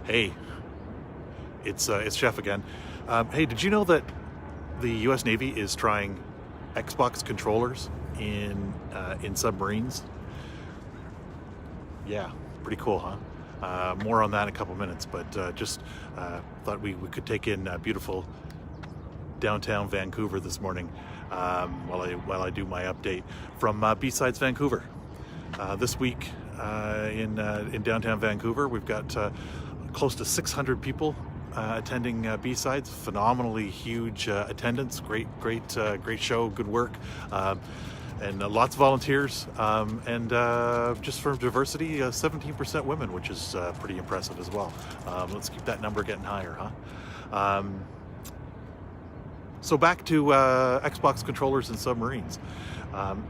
Hey, it's Chef again. Hey, did you know that the U.S. Navy is trying Xbox controllers in submarines? Yeah, pretty cool, huh? More on that in a couple minutes, but just thought we could take in beautiful downtown Vancouver this morning while I do my update from B-Sides Vancouver. This week in downtown Vancouver, we've got close to 600 people attending B-Sides. Phenomenally huge attendance. Great show. Good work. And lots of volunteers, and just for diversity, 17% women, which is pretty impressive as well. Let's keep that number getting higher, huh? So back to Xbox controllers and submarines.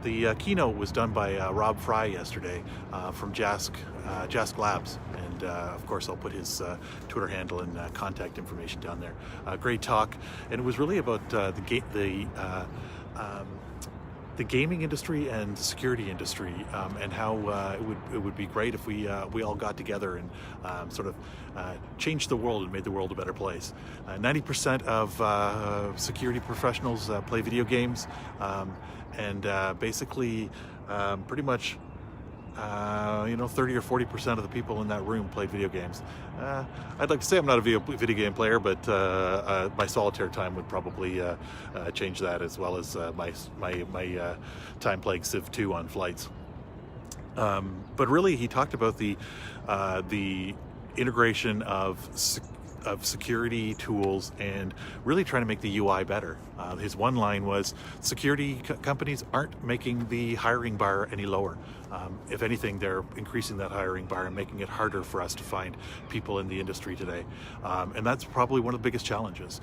The keynote was done by Rob Fry yesterday from Jask Labs, and of course I'll put his Twitter handle and contact information down there. Great talk, and it was really about the gaming industry and the security industry, and how it would be great if we all got together and sort of changed the world and made the world a better place. 90% of security professionals play video games, and basically pretty much 30 or 40% of the people in that room play video games. I'd like to say I'm not a video game player, but my solitaire time would probably change that, as well as my time playing Civ 2 on flights. But really, he talked about the integration of security tools and really trying to make the UI better. His one line was, security companies aren't making the hiring bar any lower. If anything, they're increasing that hiring bar and making it harder for us to find people in the industry today. And that's probably one of the biggest challenges.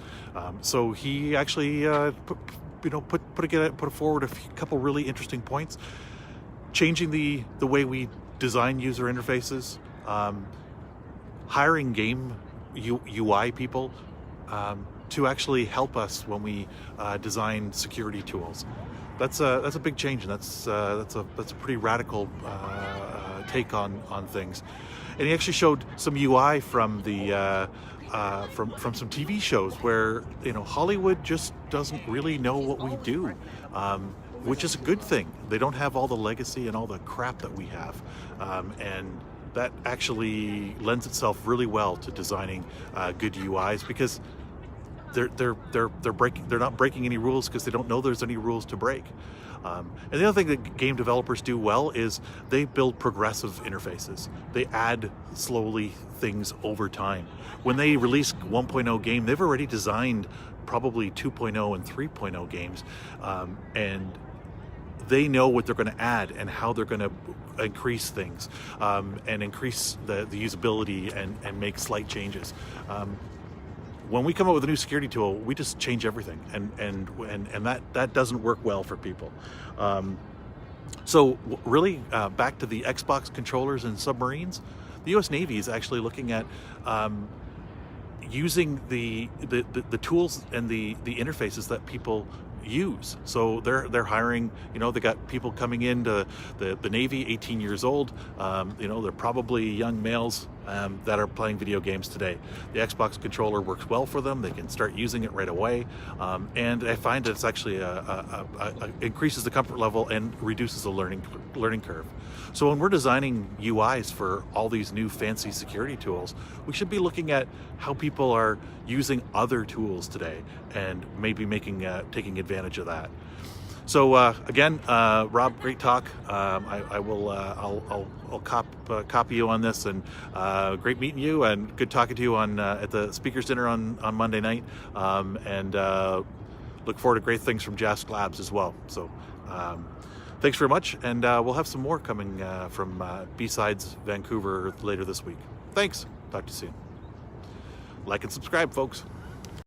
So he actually put forward a couple really interesting points. Changing the way we design user interfaces, hiring game UI people to actually help us when we design security tools. That's a big change, and that's a pretty radical take on things. And he actually showed some UI from the from some TV shows where Hollywood just doesn't really know what we do, which is a good thing. They don't have all the legacy and all the crap that we have, and that actually lends itself really well to designing good UIs, because they're not breaking any rules because they don't know there's any rules to break. And the other thing that game developers do well is they build progressive interfaces. They add slowly things over time. When they release 1.0 game, they've already designed probably 2.0 and 3.0 games, and they know what they're going to add and how they're going to increase things, and increase the usability and make slight changes. When we come up with a new security tool, we just change everything, and that doesn't work well for people. So really, back to the Xbox controllers and submarines, the U.S. Navy is actually looking at using the tools and the interfaces that people use. So they're hiring, they got people coming into the Navy, 18 years old. They're probably young males that are playing video games today. The Xbox controller works well for them. They can start using it right away, and I find that it's actually increases the comfort level and reduces the learning curve. So when we're designing UIs for all these new fancy security tools, we should be looking at how people are using other tools today and maybe taking advantage of that. So again, Rob, great talk. I'll copy you on this, and great meeting you, and good talking to you at the speakers dinner on Monday night, and look forward to great things from Jask Labs as well. So thanks very much, and we'll have some more coming from B-Sides Vancouver later this week. Thanks. Talk to you soon. Like and subscribe, folks.